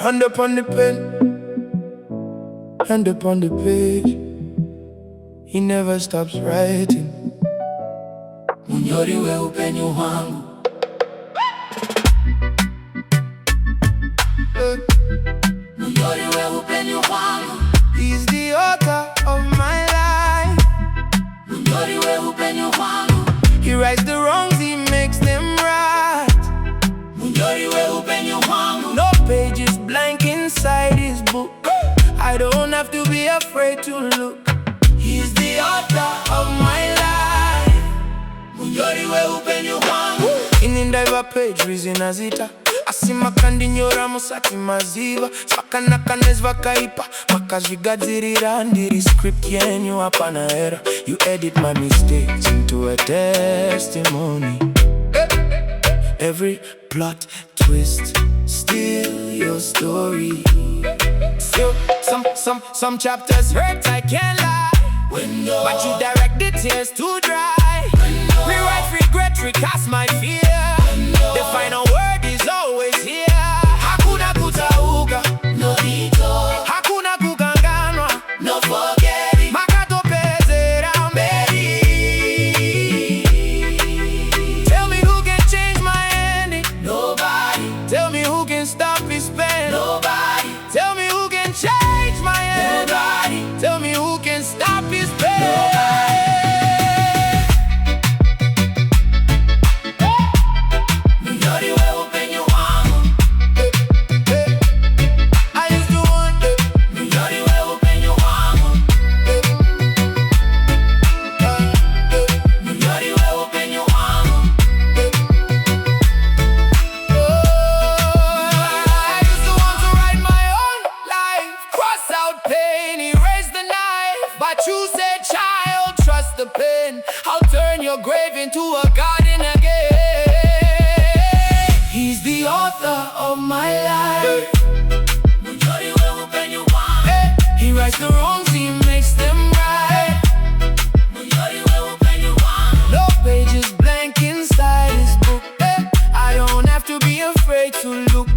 Hand upon the pen, hand upon the page. He never stops writing. Munyori Wehupenyu Hwangu. Munyori Wehupenyu Hwangu. He's the author of my life. Munyori Wehupenyu Hwangu. He rights the wrongs, he makes them right. Munyori Wehupenyu Hwangu. No pages blank inside his book. I don't have to be afraid to look. He's the author of my life. Munyori Wehupenyu Hwangu. Inindaiva page reason zita. Asima kandi nyora musati maziva. Spakana kanezva kaipa makazvigadzirira ndiri script yenyu hapana era. You edit my mistakes into a testimony. Every plot twist, still your story. Still, some chapters hurt, I can't lie. But you direct the tears to dry. Rewrite regret, recast my fear. The final word is always here. Hakuna kutauka, no detour. Hakuna kukanganwa, no forgetting. Makatopezera mbele. Tell me who can change my ending? Nobody. Tell me who can stop this pain? Nobody. Tell me who can change my ending? Nobody. Tell me who can stop this pain? Nobody. You said, child, trust the pen. I'll turn your grave into a garden again. He's the author of my life. Munyori Wehupenyu Hwangu. He rights the wrongs, he makes them right. Munyori Wehupenyu Hwangu. No pages blank inside his book. I don't have to be afraid to look.